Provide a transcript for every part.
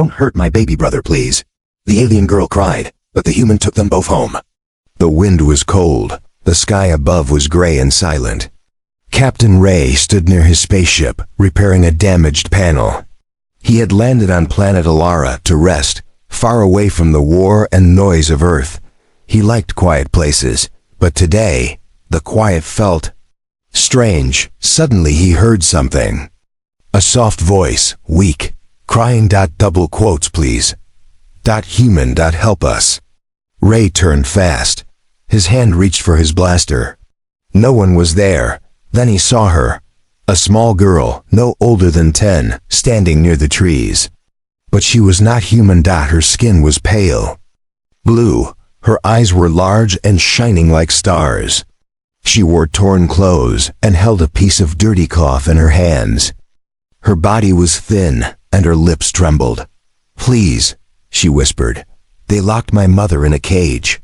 "Don't hurt my baby brother, please," the alien girl cried, but the human took them both home. The wind was cold. The sky above was gray and silent. Captain Ray stood near his spaceship, repairing a damaged panel. He had landed on planet Alara to rest, far away from the war and noise of Earth. He liked quiet places, but today, the quiet felt strange. Suddenly he heard something. A soft voice, weak, crying. Double quotes, please. Human. Help us. Ray turned fast. His hand reached for his blaster. No one was there. Then he saw her. A small girl, no older than 10, standing near the trees. But she was not human. Her skin was pale blue. Her eyes were large and shining like stars. She wore torn clothes and held a piece of dirty cloth in her hands. Her body was thin, and her lips trembled. "Please," she whispered. "They locked my mother in a cage."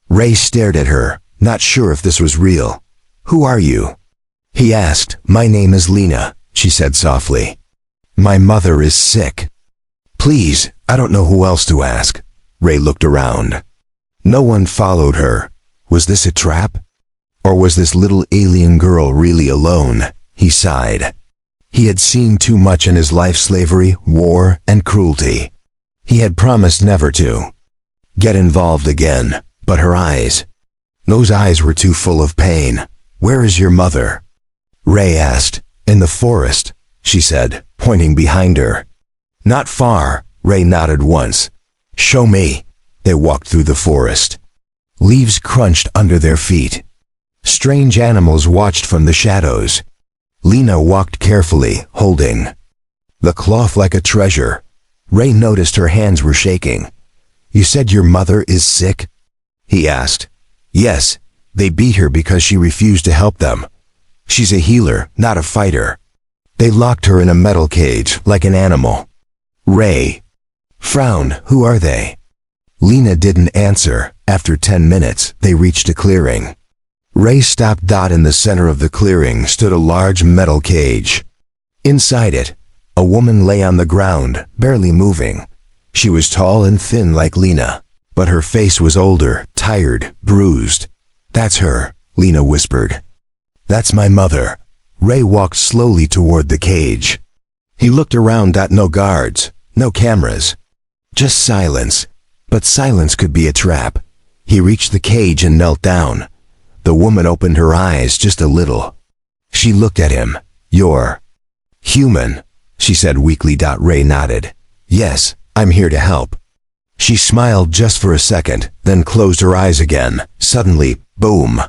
Ray stared at her, not sure if this was real. "Who are you?" he asked. "My name is Lena," she said softly. "My mother is sick." "Please, I don't know who else to ask." Ray looked around. No one followed her. Was this a trap? Or was this little alien girl really alone? He sighed. He had seen too much in his life: slavery, war, and cruelty. He had promised never to get involved again, but her eyes, those eyes were too full of pain. "Where is your mother?" Ray asked. "In the forest," she said, pointing behind her. "Not far," Ray nodded once. "Show me." They walked through the forest. Leaves crunched under their feet. Strange animals watched from the shadows. Lena walked carefully, holding the cloth like a treasure. Ray noticed her hands were shaking. "You said your mother is sick?" he asked. "Yes, they beat her because she refused to help them. She's a healer, not a fighter. They locked her in a metal cage, like an animal." Ray frowned. "Who are they?" Lena didn't answer. After 10 minutes, they reached a clearing. Ray stopped. In the center of the clearing stood a large metal cage. Inside it, a woman lay on the ground, barely moving. She was tall and thin like Lena, but her face was older, tired, bruised. "That's her," Lena whispered. "That's my mother." Ray walked slowly toward the cage. He looked around. No guards, no cameras, just silence. But silence could be a trap. He reached the cage and knelt down. The woman opened her eyes just a little. She looked at him. "You're human," she said weakly. Ray nodded. "Yes, I'm here to help." She smiled just for a second, then closed her eyes again. Suddenly, boom!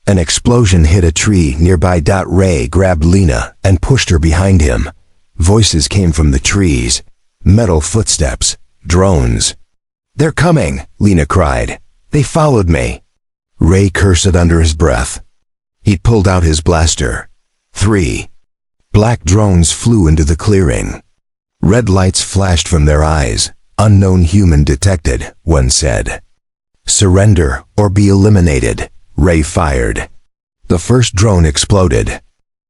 An explosion hit a tree nearby. Ray grabbed Lena and pushed her behind him. Voices came from the trees. Metal footsteps. Drones. "They're coming," Lena cried. "They followed me." Ray cursed under his breath. He pulled out his blaster. 3 black drones flew into the clearing. Red lights flashed from their eyes. "Unknown human detected," one said. "Surrender or be eliminated," Ray fired. The first drone exploded.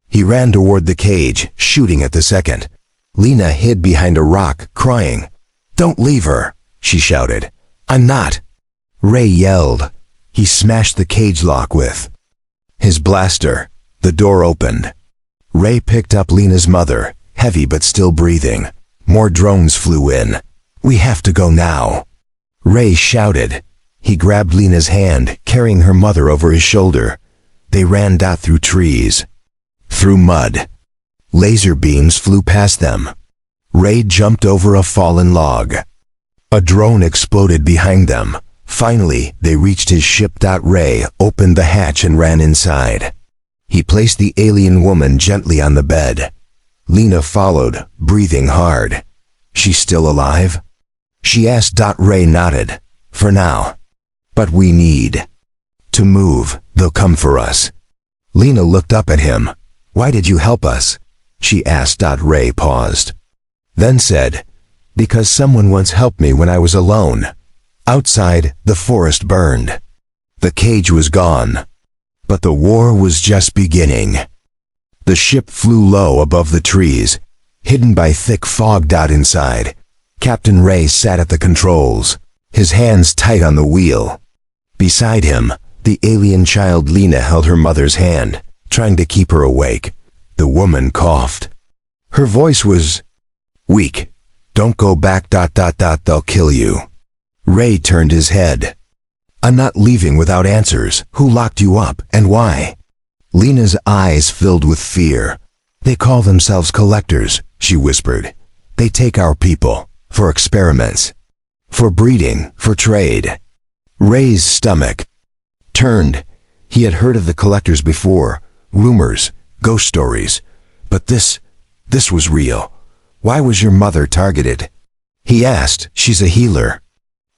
He ran toward the cage, shooting at the second. Lena hid behind a rock, crying. "Don't leave her," she shouted. "I'm not." Ray yelled. He smashed the cage lock with his blaster. The door opened. Ray picked up Lena's mother, heavy but still breathing. More drones flew in. "We have to go now," Ray shouted. He grabbed Lena's hand, carrying her mother over his shoulder. They ran through trees, through mud. Laser beams flew past them. Ray jumped over a fallen log. A drone exploded behind them. Finally, they reached his ship. Ray opened the hatch and ran inside. He placed the alien woman gently on the bed. Lena followed, breathing hard. "She's still alive?" she asked. Ray nodded. "For now. But we need to move. They'll come for us." Lena looked up at him. "Why did you help us?" she asked. Ray paused, then said, "Because someone once helped me when I was alone." Outside, the forest burned. The cage was gone. But the war was just beginning. The ship flew low above the trees, hidden by thick fog. Inside, Captain Ray sat at the controls, his hands tight on the wheel. Beside him, the alien child Lena held her mother's hand, trying to keep her awake. The woman coughed. Her voice was weak. Don't go back, they'll kill you. Ray turned his head. I'm not leaving without answers. Who locked you up, and why? Lena's eyes filled with fear. They call themselves collectors, she whispered. They take our people, for experiments, for breeding, for trade. Ray's stomach turned. He had heard of the collectors before, rumors, ghost stories. But this was real. Why was your mother targeted? He asked. She's a healer.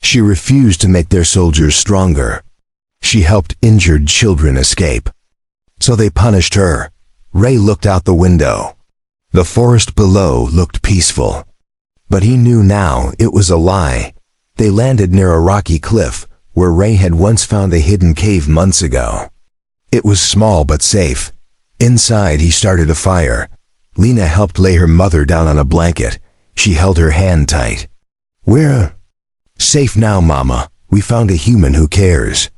She refused to make their soldiers stronger. She helped injured children escape. So they punished her. Ray looked out the window. The forest below looked peaceful. But he knew now it was a lie. They landed near a rocky cliff, where Ray had once found a hidden cave months ago. It was small but safe. Inside he started a fire. Lena helped lay her mother down on a blanket. She held her hand tight. We're safe now, Mama. We found a human who cares.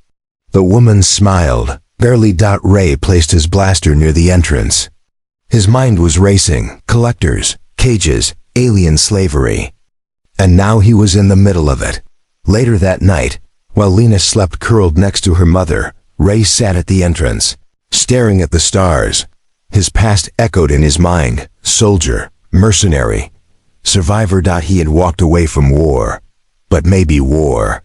The woman smiled. Barely. Ray placed his blaster near the entrance. His mind was racing. Collectors, cages, alien slavery. And now he was in the middle of it. Later that night, while Lena slept curled next to her mother, Ray sat at the entrance, staring at the stars. His past echoed in his mind. Soldier, mercenary, survivor. He had walked away from war. But maybe war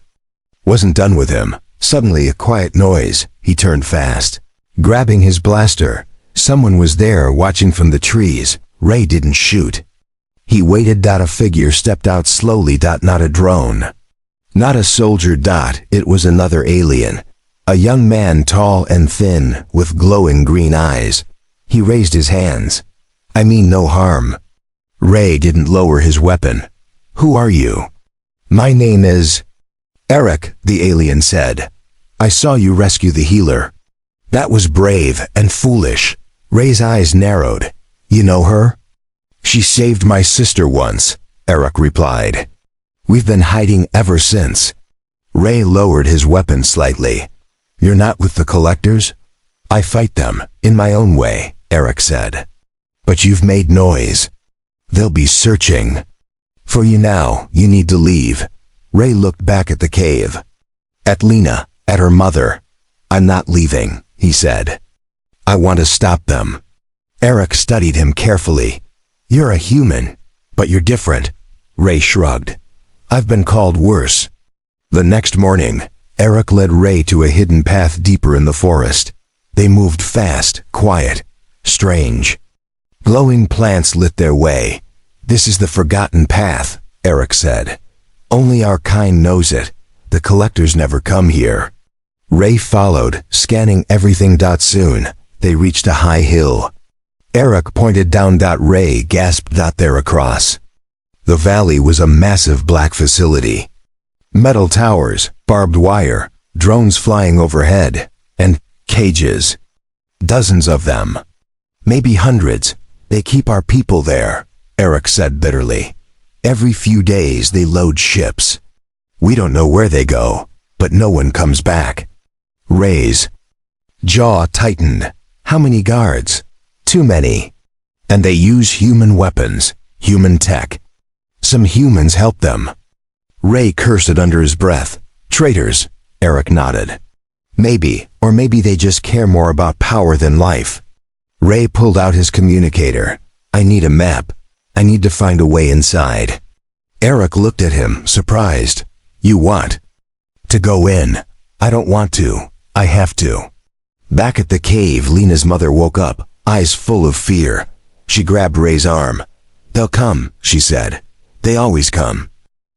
wasn't done with him. Suddenly a quiet noise. He turned fast, grabbing his blaster. Someone was there watching from the trees. Ray didn't shoot. He waited. A figure stepped out slowly. Not a drone. Not a soldier. It was another alien. A young man, tall and thin, with glowing green eyes. He raised his hands. I mean no harm. Ray didn't lower his weapon. Who are you? My name is Eric, the alien said. I saw you rescue the healer. That was brave and foolish. Ray's eyes narrowed. You know her? She saved my sister once, Eric replied. We've been hiding ever since. Ray lowered his weapon slightly. You're not with the collectors? I fight them, in my own way, Eric said. But you've made noise. They'll be searching for you now. You need to leave. Ray looked back at the cave. At Lena, at her mother. I'm not leaving, he said. I want to stop them. Eric studied him carefully. You're a human, but you're different. Ray shrugged. I've been called worse. The next morning, Eric led Ray to a hidden path deeper in the forest. They moved fast, quiet, strange. Glowing plants lit their way. This is the forgotten path, Eric said. Only our kind knows it. The collectors never come here. Ray followed, scanning everything. Soon, they reached a high hill. Eric pointed down. Ray gasped. There across the valley was a massive black facility. Metal towers, barbed wire, drones flying overhead, and cages. Dozens of them. Maybe hundreds. They keep our people there, Eric said bitterly. Every few days they load ships. We don't know where they go, but no one comes back. Ray's jaw tightened. How many guards? Too many. And they use human weapons, human tech. Some humans help them. Ray cursed it under his breath. Traitors, Eric nodded. Maybe, or maybe they just care more about power than life. Ray pulled out his communicator. I need a map. I need to find a way inside. Eric looked at him, surprised. You want to go in? I don't want to. I have to. Back at the cave, Lena's mother woke up, eyes full of fear. She grabbed Ray's arm. They'll come, she said. They always come.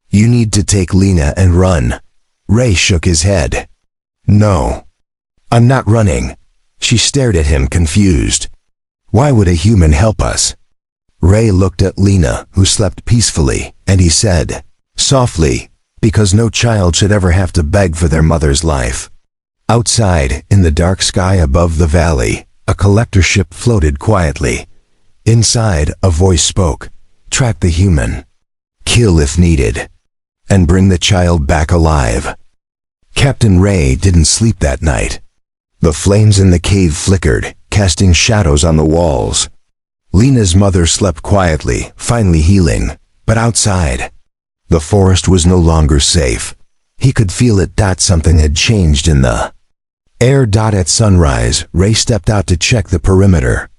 You need to take Lena and run. Ray shook his head. No. I'm not running. She stared at him, confused. Why would a human help us? Ray looked at Lena, who slept peacefully, and he said, softly, because no child should ever have to beg for their mother's life. Outside, in the dark sky above the valley, a collector ship floated quietly. Inside, a voice spoke. Track the human. kill if needed, and bring the child back alive. Captain Ray didn't sleep that night. The flames in the cave flickered, casting shadows on the walls. Lena's mother slept quietly, finally healing, but outside, the forest was no longer safe. He could feel it. Something had changed in the air. At sunrise, Ray stepped out to check the perimeter.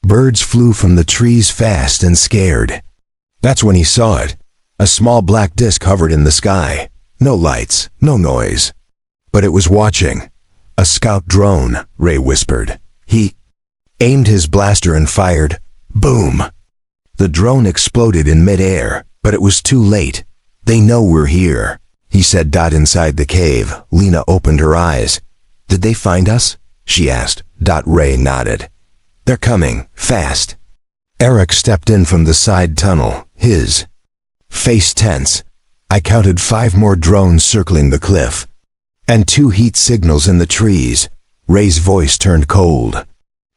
Birds flew from the trees fast and scared. That's when he saw it. A small black disc hovered in the sky. No lights, no noise. But it was watching. A scout drone, Ray whispered. He aimed his blaster and fired. Boom! The drone exploded in midair, but it was too late. They know we're here, he said. Inside the cave, Lena opened her eyes. Did they find us? She asked. Ray nodded. They're coming, fast. Eric stepped in from the side tunnel, his face tense. I counted 5 more drones circling the cliff, and 2 heat signals in the trees. Ray's voice turned cold.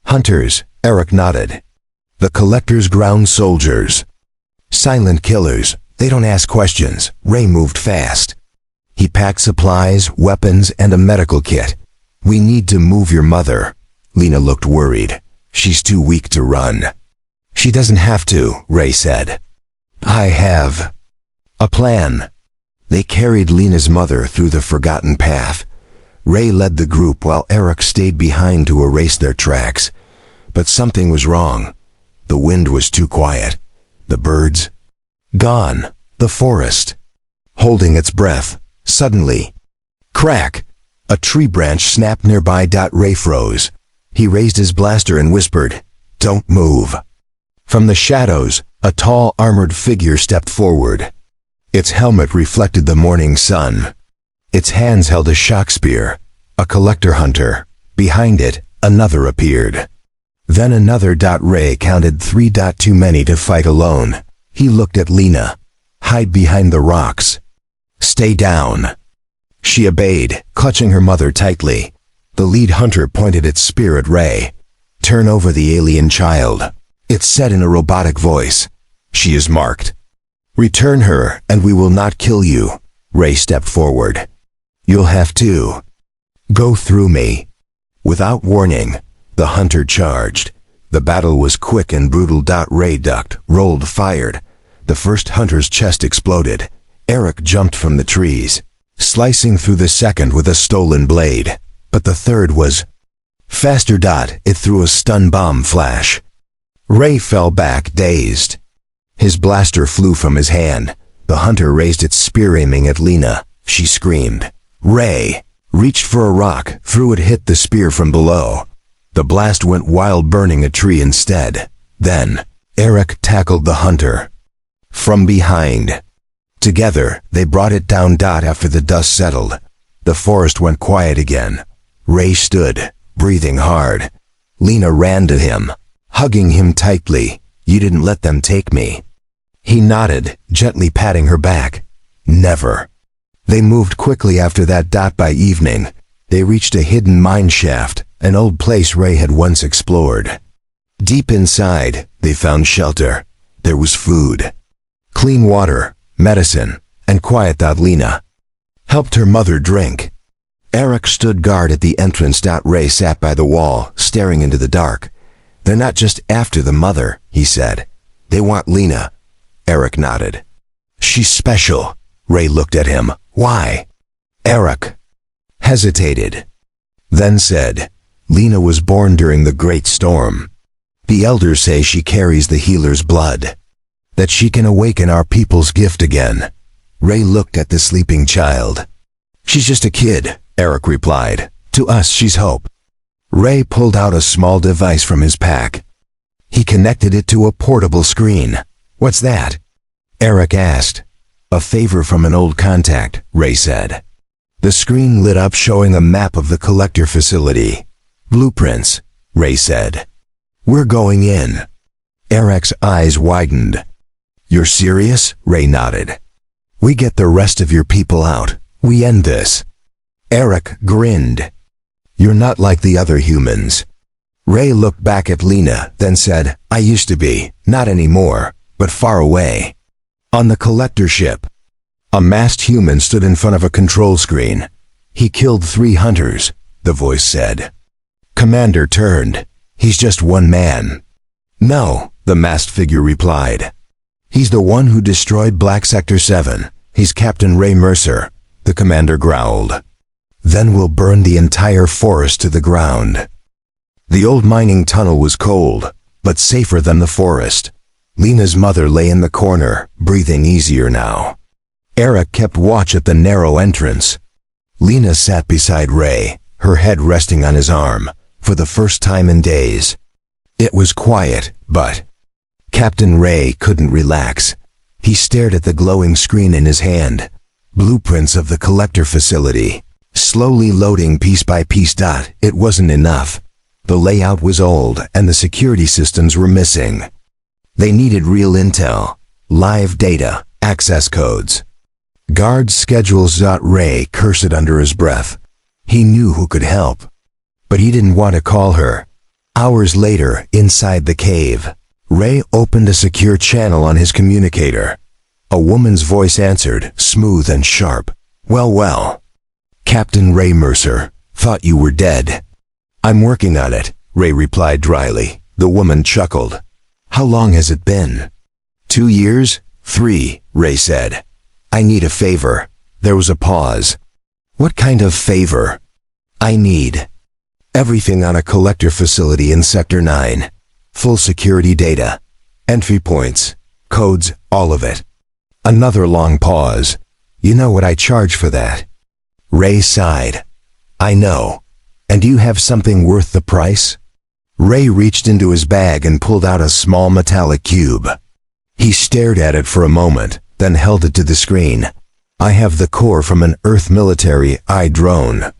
Hunters, Eric nodded. The collector's ground soldiers. Silent killers, they don't ask questions. Ray moved fast. He packed supplies, weapons, and a medical kit. We need to move your mother. Lena looked worried. She's too weak to run. She doesn't have to, Ray said. I have a plan. They carried Lena's mother through the forgotten path. Ray led the group while Eric stayed behind to erase their tracks. But something was wrong. The wind was too quiet. The birds gone. The forest holding its breath. Suddenly, crack! A tree branch snapped nearby. Ray froze. He raised his blaster and whispered, "Don't move." From the shadows, a tall armored figure stepped forward. Its helmet reflected the morning sun. Its hands held a shock spear. A collector hunter. Behind it, another appeared. Then another. Ray counted 3. Too many to fight alone. He looked at Lena. Hide behind the rocks. Stay down. She obeyed, clutching her mother tightly. The lead hunter pointed its spear at Ray. Turn over the alien child. It said in a robotic voice. She is marked. Return her, and we will not kill you. Ray stepped forward. You'll have to go through me. Without warning, the hunter charged. The battle was quick and brutal. Ray ducked, rolled, fired. The first hunter's chest exploded. Eric jumped from the trees, slicing through the second with a stolen blade. But the third was faster. It threw a stun bomb flash. Ray fell back, dazed. His blaster flew from his hand. The hunter raised its spear, aiming at Lena. She screamed. Ray reached for a rock, threw it, hit the spear from below. The blast went wild, burning a tree instead. Then, Eric tackled the hunter from behind. Together, they brought it down. After the dust settled, the forest went quiet again. Ray stood, breathing hard. Lena ran to him, hugging him tightly. You didn't let them take me. He nodded, gently patting her back. Never. They moved quickly after that. By evening, they reached a hidden mine shaft, an old place Ray had once explored. Deep inside, they found shelter. There was food, clean water, medicine, and quiet. Lena helped her mother drink. Eric stood guard at the entrance. Ray sat by the wall, staring into the dark. They're not just after the mother, he said. They want Lena. Eric nodded. She's special. Ray looked at him. Why? Eric hesitated, then said, Lena was born during the Great Storm. The elders say she carries the healer's blood, that she can awaken our people's gift again. Ray looked at the sleeping child. She's just a kid, Eric replied. To us, she's hope. Ray pulled out a small device from his pack. He connected it to a portable screen. What's that? Eric asked. A favor from an old contact, Ray said. The screen lit up, showing a map of the collector facility. Blueprints, Ray said. We're going in. Eric's eyes widened. You're serious? Ray nodded. We get the rest of your people out. We end this. Eric grinned. You're not like the other humans. Ray looked back at Lena, then said, I used to be, not anymore, but far away. On the collector ship, a masked human stood in front of a control screen. He killed 3 hunters, the voice said. Commander turned. He's just one man. No, the masked figure replied. He's the one who destroyed Black Sector 7. He's Captain Ray Mercer, the commander growled. Then we'll burn the entire forest to the ground. The old mining tunnel was cold, but safer than the forest. Lena's mother lay in the corner, breathing easier now. Eric kept watch at the narrow entrance. Lena sat beside Ray, her head resting on his arm, for the first time in days. It was quiet, but Captain Ray couldn't relax. He stared at the glowing screen in his hand. Blueprints of the collector facility, slowly loading piece by piece. It wasn't enough. The layout was old and the security systems were missing. They needed real intel, live data, access codes. Guard schedules. Ray cursed under his breath. He knew who could help, but he didn't want to call her. Hours later, inside the cave, Ray opened a secure channel on his communicator. A woman's voice answered, smooth and sharp. Well, Captain Ray Mercer, thought you were dead. I'm working on it, Ray replied dryly. The woman chuckled. How long has it been? 2 years? 3, Ray said. I need a favor. There was a pause. What kind of favor? I need everything on a collector facility in Sector 9. Full security data, entry points, codes, all of it. Another long pause. You know what I charge for that? Ray sighed. I know. And do you have something worth the price? Ray reached into his bag and pulled out a small metallic cube. He stared at it for a moment, then held it to the screen. I have the core from an Earth military eye drone.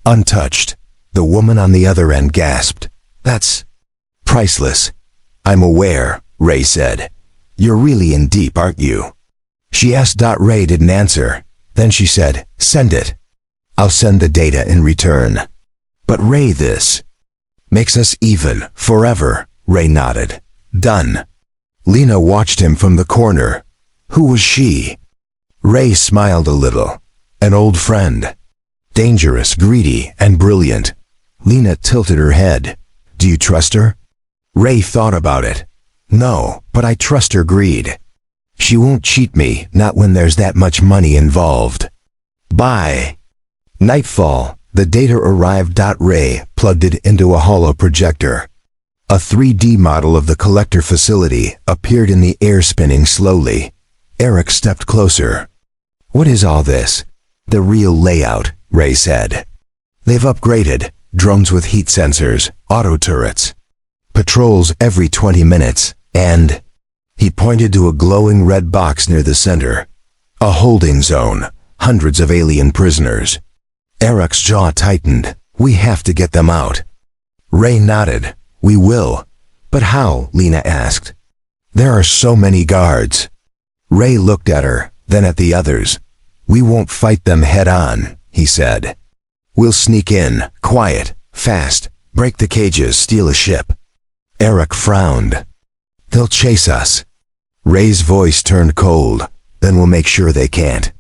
Untouched. The woman on the other end gasped. That's priceless. I'm aware, Ray said. You're really in deep, aren't you? She asked. Ray didn't answer. Then she said, send it. I'll send the data in return. But Ray, this makes us even, forever, Ray nodded. Done. Lena watched him from the corner. Who was she? Ray smiled a little. An old friend. Dangerous, greedy, and brilliant. Lena tilted her head. Do you trust her? Ray thought about it. No, but I trust her greed. She won't cheat me, not when there's that much money involved. Bye. Nightfall. The data arrived. Ray plugged it into a holo projector. A 3D model of the collector facility appeared in the air, spinning slowly. Eric stepped closer. What is all this? The real layout, Ray said. They've upgraded. Drones with heat sensors, auto turrets. Patrols every 20 minutes, and he pointed to a glowing red box near the center. A holding zone, hundreds of alien prisoners. Eric's jaw tightened. We have to get them out. Ray nodded. We will. But how? Lena asked. There are so many guards. Ray looked at her, then at the others. We won't fight them head on, he said. We'll sneak in, quiet, fast, break the cages, steal a ship. Eric frowned. They'll chase us. Ray's voice turned cold. Then we'll make sure they can't.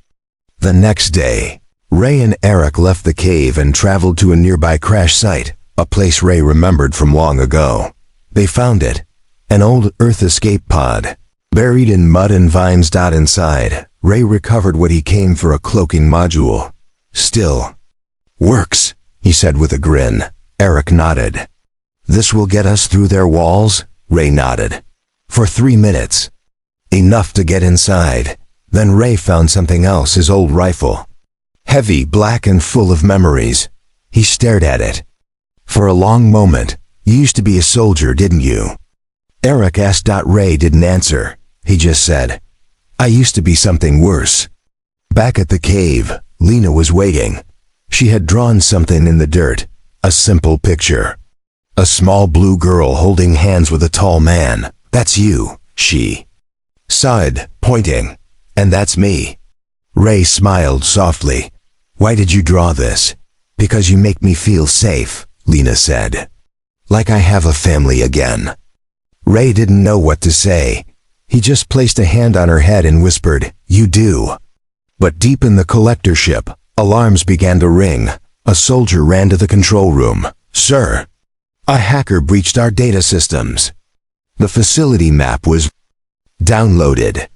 The next day, Ray and Eric left the cave and traveled to a nearby crash site, a place Ray remembered from long ago. They found it. An old Earth escape pod, buried in mud and vines. Inside, Ray recovered what he came for, a cloaking module. Still. Works, he said with a grin. Eric nodded. This will get us through their walls? Ray nodded. For 3 minutes. Enough to get inside. Then Ray found something else, his old rifle. Heavy, black, and full of memories. He stared at it. For a long moment. You used to be a soldier, didn't you? Eric asked. Ray didn't answer. He just said, I used to be something worse. Back at the cave, Lena was waiting. She had drawn something in the dirt, a simple picture. A small blue girl holding hands with a tall man. That's you, she sighed, pointing. And that's me. Ray smiled softly. Why did you draw this? Because you make me feel safe, Lena said. Like I have a family again. Ray didn't know what to say. He just placed a hand on her head and whispered, "You do." But deep in the collector ship, alarms began to ring. A soldier ran to the control room. "Sir, a hacker breached our data systems." The facility map was downloaded.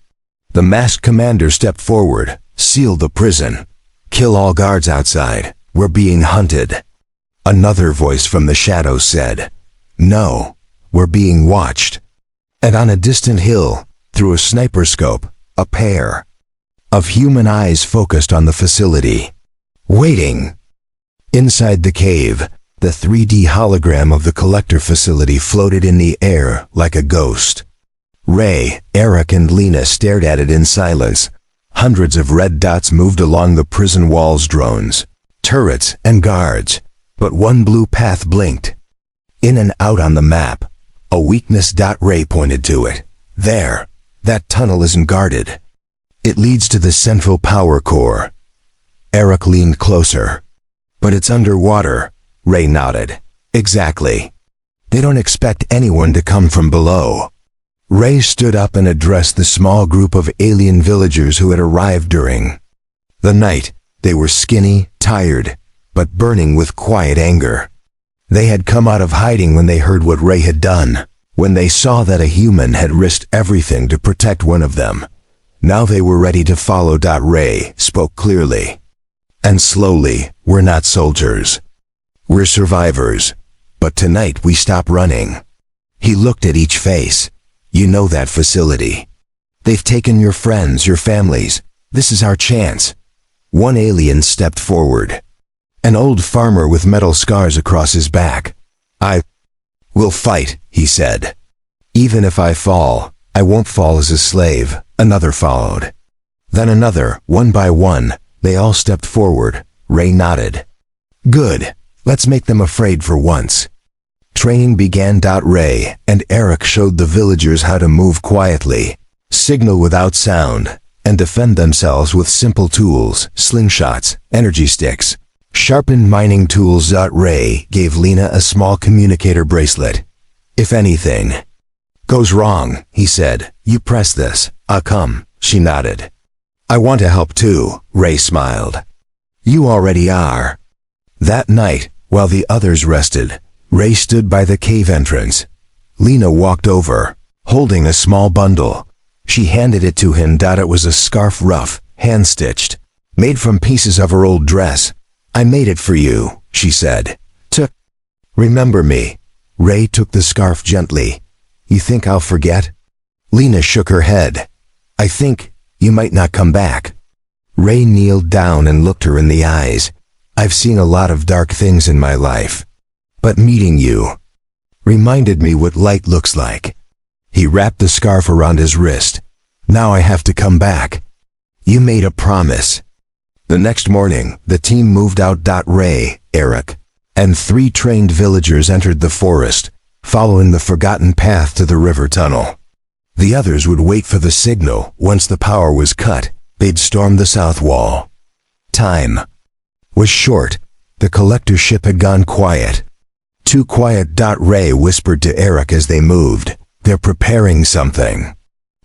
The masked commander stepped forward, sealed the prison. "Kill all guards outside. We're being hunted." Another voice from the shadows said, "No, we're being watched." And on a distant hill, through a sniper scope, a pair of human eyes focused on the facility, waiting. Inside the cave, the 3D hologram of the collector facility floated in the air like a ghost. Ray, Eric, and Lena stared at it in silence. Hundreds of red dots moved along the prison walls, drones, turrets, and guards. But one blue path blinked. In and out on the map, a weakness. Ray pointed to it. "There, that tunnel isn't guarded. It leads to the central power core." Eric leaned closer. "But it's underwater," Ray nodded. "Exactly. They don't expect anyone to come from below." Ray stood up and addressed the small group of alien villagers who had arrived during the night. They were skinny, tired, but burning with quiet anger. They had come out of hiding when they heard what Ray had done, when they saw that a human had risked everything to protect one of them. Now they were ready to follow. Ray spoke clearly and slowly, "We're not soldiers. We're survivors. But tonight we stop running." He looked at each face. "You know that facility. They've taken your friends, your families. This is our chance." One alien stepped forward. An old farmer with metal scars across his back. "I will fight," he said. "Even if I fall, I won't fall as a slave." Another followed. Then another, one by one. They all stepped forward. Ray nodded. "Good. Let's make them afraid for once." Training began. Ray and Eric showed the villagers how to move quietly, signal without sound, and defend themselves with simple tools: slingshots, energy sticks, sharpened mining tools. Ray gave Lena a small communicator bracelet. "If anything goes wrong," he said, "you press this. I'll come." She nodded. "I want to help too," Ray smiled. "You already are." That night, while the others rested, Ray stood by the cave entrance. Lena walked over, holding a small bundle. She handed it to him. It was a scarf, rough, hand-stitched, made from pieces of her old dress. "I made it for you," she said. "To remember me." Ray took the scarf gently. "You think I'll forget?" Lena shook her head. "I think you might not come back." Ray kneeled down and looked her in the eyes. "I've seen a lot of dark things in my life, but meeting you reminded me what light looks like." He wrapped the scarf around his wrist. "Now I have to come back. You made a promise." The next morning, the team moved out. Ray, Eric, and 3 trained villagers entered the forest, following the forgotten path to the river tunnel. The others would wait for the signal. Once the power was cut, they'd storm the south wall. Time was short. The collector ship had gone quiet. Too quiet. Ray whispered to Eric as they moved. "They're preparing something."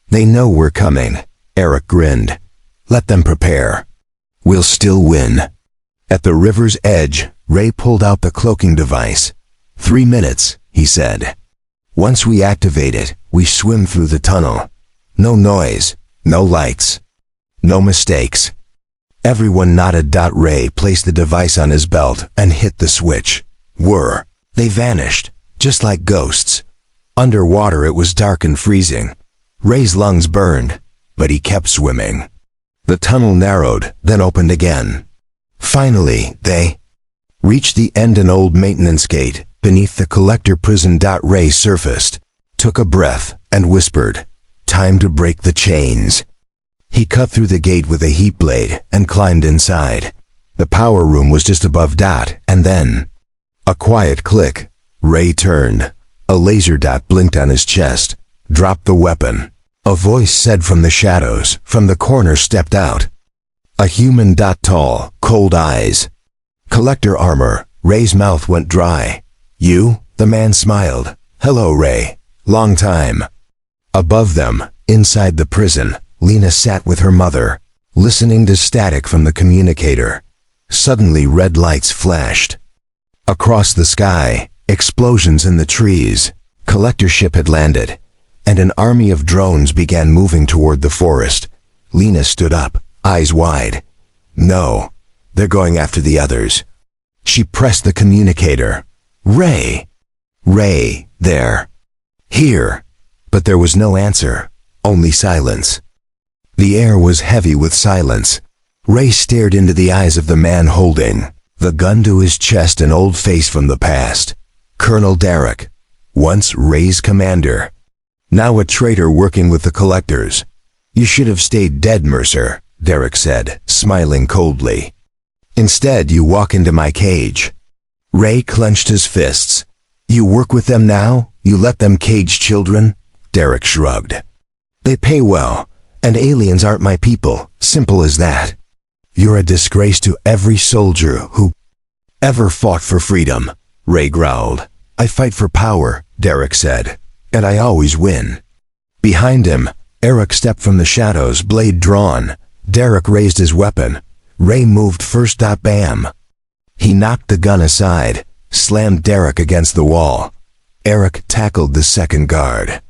"They know we're coming." Eric grinned. "Let them prepare. We'll still win." At the river's edge, Ray pulled out the cloaking device. 3 minutes, he said. "Once we activate it, we swim through the tunnel. No noise, no lights, no mistakes." Everyone nodded. Ray placed the device on his belt and hit the switch. They vanished, just like ghosts. Underwater it was dark and freezing. Ray's lungs burned, but he kept swimming. The tunnel narrowed, then opened again. Finally, they reached the end, an old maintenance gate beneath the collector prison. Ray surfaced, took a breath, and whispered, "Time to break the chains." He cut through the gate with a heat blade and climbed inside. The power room was just above. And then a quiet click. Ray turned. A laser dot blinked on his chest. "Drop the weapon." A voice said from the shadows. From the corner stepped out a human. Tall, cold eyes, collector armor. Ray's mouth went dry. "You?" The man smiled. "Hello, Ray. Long time." Above them, Inside the prison, Lena sat with her mother, listening to static from the communicator. Suddenly red lights flashed. Across the sky, explosions in the trees. Collector ship had landed, and an army of drones began moving toward the forest. Lena stood up, eyes wide. No, they're going after the others. She pressed the communicator. Ray! Ray, there. Here. But there was no answer, only silence. The air was heavy with silence. Ray stared into the eyes of the man holding the gun to his chest, an old face from the past. Colonel Derek, once Ray's commander. Now a traitor working with the collectors. You should have stayed dead, Mercer, Derek said, smiling coldly. Instead, you walk into my cage. Ray clenched his fists. You work with them now? You let them cage children? Derek shrugged. They pay well, and aliens aren't my people, simple as that. You're a disgrace to every soldier who ever fought for freedom, Ray growled. I fight for power, Derek said, and I always win. Behind him, Eric stepped from the shadows, blade drawn. Derek raised his weapon. Ray moved first. Bam! He knocked the gun aside, slammed Derek against the wall. Eric tackled the second guard.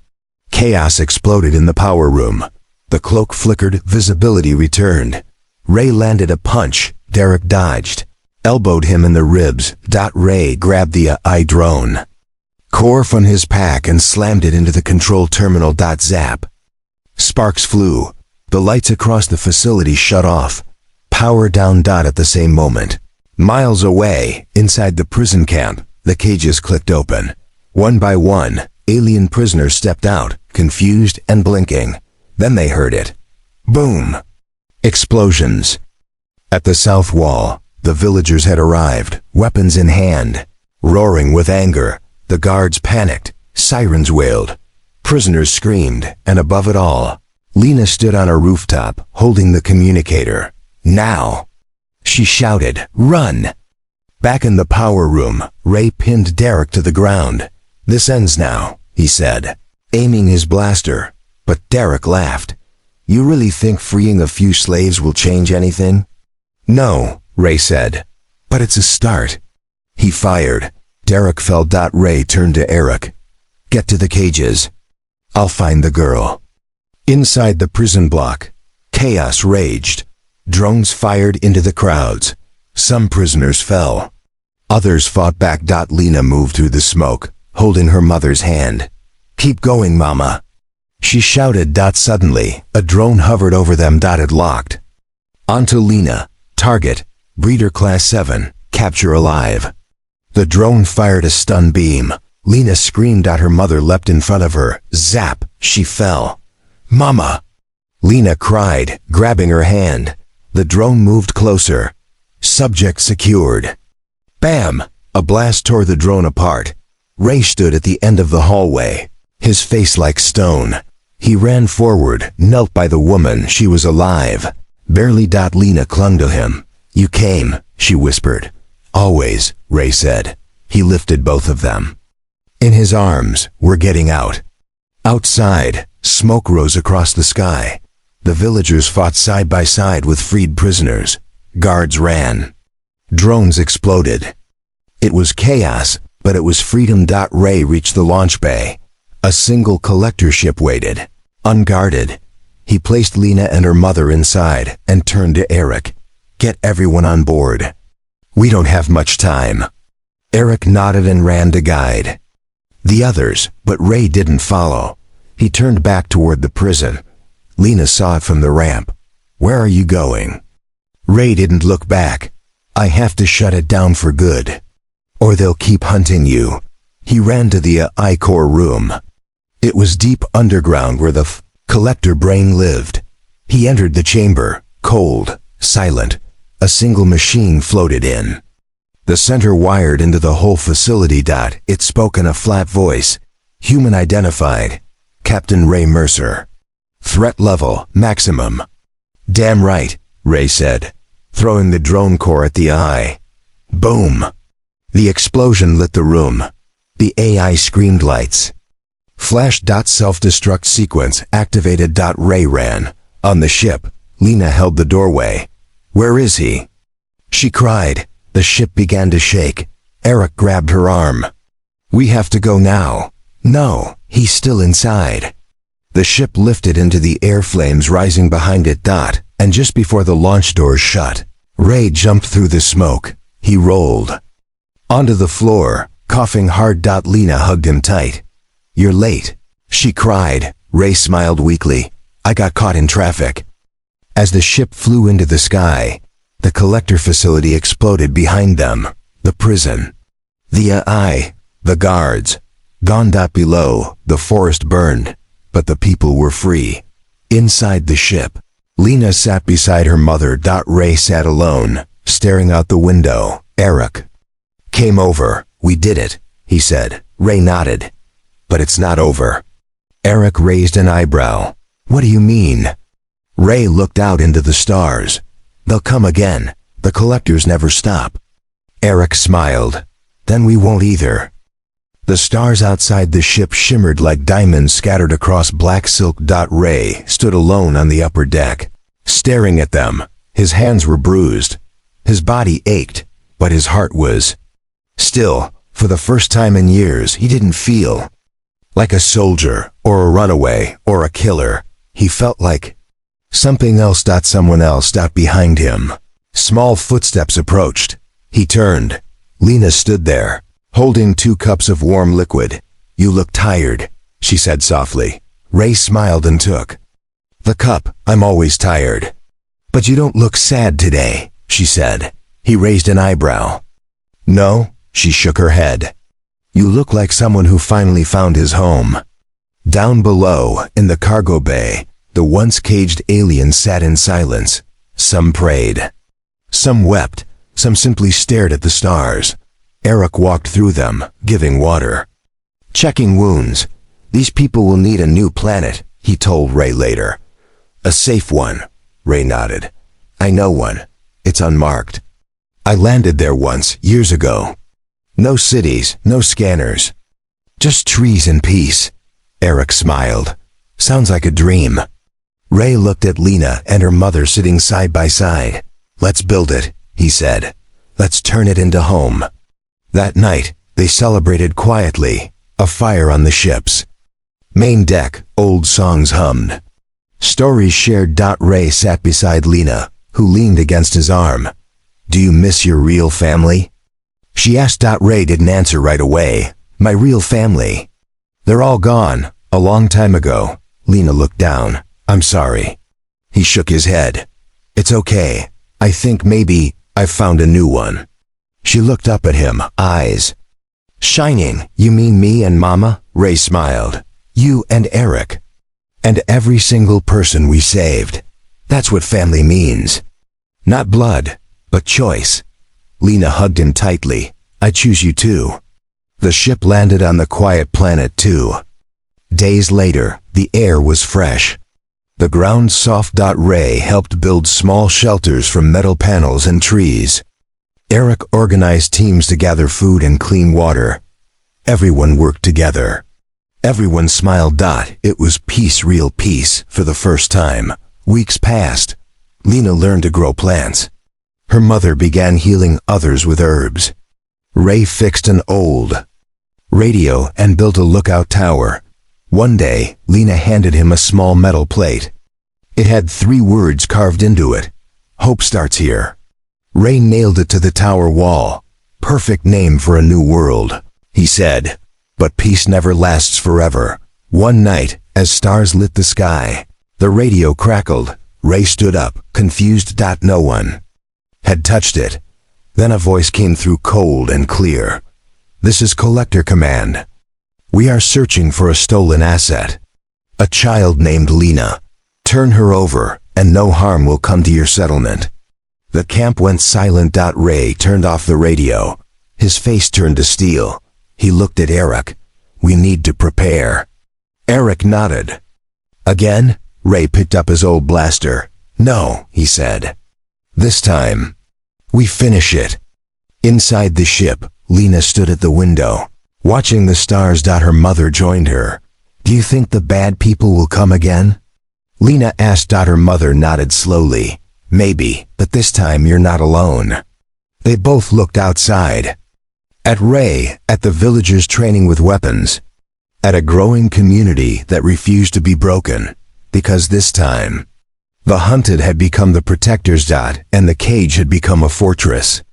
Chaos exploded in the power room. The cloak flickered, visibility returned. Ray landed a punch. Derek dodged, elbowed him in the ribs. Ray grabbed the AI drone, core from his pack, and slammed it into the control terminal. Zap! Sparks flew. The lights across the facility shut off. Power down. At the same moment, miles away, inside the prison camp, the cages clicked open. One by one, alien prisoners stepped out, confused and blinking. Then they heard it. Boom! Explosions. At the south wall, the villagers had arrived, weapons in hand. Roaring with anger, the guards panicked, sirens wailed. Prisoners screamed, and above it all, Lena stood on a rooftop, holding the communicator. Now! She shouted, run! Back in the power room, Ray pinned Derek to the ground. This ends now, he said, aiming his blaster. But Derek laughed. You really think freeing a few slaves will change anything? No, Ray said. But it's a start. He fired. Derek fell. Ray turned to Eric. Get to the cages. I'll find the girl. Inside the prison block, chaos raged. Drones fired into the crowds. Some prisoners fell. Others fought back. Lena moved through the smoke, holding her mother's hand. Keep going, Mama. She shouted. Suddenly, a drone hovered over them. It locked. Onto Lena. Target, Breeder Class 7, capture alive. The drone fired a stun beam. Lena screamed. Her mother leapt in front of her. Zap! She fell. Mama! Lena cried, grabbing her hand. The drone moved closer. Subject secured. Bam! A blast tore the drone apart. Ray stood at the end of the hallway, his face like stone. He ran forward, knelt by the woman. She was alive. Barely. Lena clung to him. You came, she whispered. Always, Ray said. He lifted both of them. In his arms, we're getting out. Outside, smoke rose across the sky. The villagers fought side by side with freed prisoners. Guards ran. Drones exploded. It was chaos, but it was freedom. Ray reached the launch bay. A single collector ship waited, unguarded. He placed Lena and her mother inside and turned to Eric. Get everyone on board. We don't have much time. Eric nodded and ran to guide the others, but Ray didn't follow. He turned back toward the prison. Lena saw it from the ramp. Where are you going? Ray didn't look back. I have to shut it down for good, or they'll keep hunting you. He ran to the I-core room. It was deep underground where the collector brain lived. He entered the chamber, cold, silent. A single machine floated in. The center wired into the whole facility. It spoke in a flat voice. Human identified. Captain Ray Mercer. Threat level, maximum. Damn right, Ray said, throwing the drone core at the eye. Boom! The explosion lit the room. The AI screamed lights. Flash. Self-destruct sequence activated. Ray ran. On the ship, Lena held the doorway. Where is he? She cried. The ship began to shake. Eric grabbed her arm. We have to go now. No, he's still inside. The ship lifted into the air, flames rising behind it. And just before the launch doors shut, Ray jumped through the smoke. He rolled onto the floor, coughing hard. Lena hugged him tight. You're late, she cried. Ray smiled weakly. I got caught in traffic. As the ship flew into the sky, the collector facility exploded behind them. The prison, the guards, gone. Below, the forest burned, but the people were free. Inside the ship, Lena sat beside her mother. Ray sat alone, staring out the window. Eric came over. We did it, he said. Ray nodded. But it's not over. Eric raised an eyebrow. What do you mean? Ray looked out into the stars. They'll come again. The collectors never stop. Eric smiled. Then we won't either. The stars outside the ship shimmered like diamonds scattered across black silk. Ray stood alone on the upper deck, staring at them. His hands were bruised. His body ached, but his heart was still. For the first time in years, he didn't feel like a soldier, or a runaway, or a killer. He felt like something else. Someone else. Behind him, small footsteps approached. He turned. Lena stood there, holding 2 cups of warm liquid. You look tired, she said softly. Ray smiled and took the cup. I'm always tired. But you don't look sad today, she said. He raised an eyebrow. No, she shook her head. You look like someone who finally found his home. Down below, in the cargo bay, the once caged aliens sat in silence. Some prayed. Some wept. Some simply stared at the stars. Eric walked through them, giving water, checking wounds. These people will need a new planet, he told Ray later. A safe one, Ray nodded. I know one. It's unmarked. I landed there once, years ago. No cities, no scanners. Just trees and peace. Eric smiled. Sounds like a dream. Ray looked at Lena and her mother sitting side by side. Let's build it, he said. Let's turn it into home. That night, they celebrated quietly, a fire on the ship's main deck. Old songs hummed. Stories shared. Ray sat beside Lena, who leaned against his arm. Do you miss your real family? She asked. Ray didn't answer right away. My real family? They're all gone, a long time ago. Lena looked down. I'm sorry. He shook his head. It's okay. I think maybe I've found a new one. She looked up at him, eyes shining. You mean me and Mama? Ray smiled. You and Eric. And every single person we saved. That's what family means. Not blood, but choice. Lena hugged him tightly. I choose you too. The ship landed on the quiet planet 2. Days later, the air was fresh. The ground soft. Ray helped build small shelters from metal panels and trees. Eric organized teams to gather food and clean water. Everyone worked together. Everyone smiled. It was peace, real peace, for the first time. Weeks passed. Lena learned to grow plants. Her mother began healing others with herbs. Ray fixed an old radio and built a lookout tower. One day, Lena handed him a small metal plate. It had 3 words carved into it. Hope starts here. Ray nailed it to the tower wall. Perfect name for a new world, he said. But peace never lasts forever. One night, as stars lit the sky, the radio crackled. Ray stood up, confused. No one had touched it. Then a voice came through, cold and clear. This is Collector Command. We are searching for a stolen asset. A child named Lena. Turn her over, and no harm will come to your settlement. The camp went silent. Ray turned off the radio. His face turned to steel. He looked at Eric. We need to prepare. Eric nodded. Again? Ray picked up his old blaster. No, he said. This time, we finish it. Inside the ship, Lena stood at the window, watching the stars. Her mother joined her. Do you think the bad people will come again? Lena asked. Her mother nodded slowly. Maybe, but this time you're not alone. They both looked outside. At Ray, at the villagers training with weapons. At a growing community that refused to be broken. Because this time, the hunted had become the protectors. And the cage had become a fortress.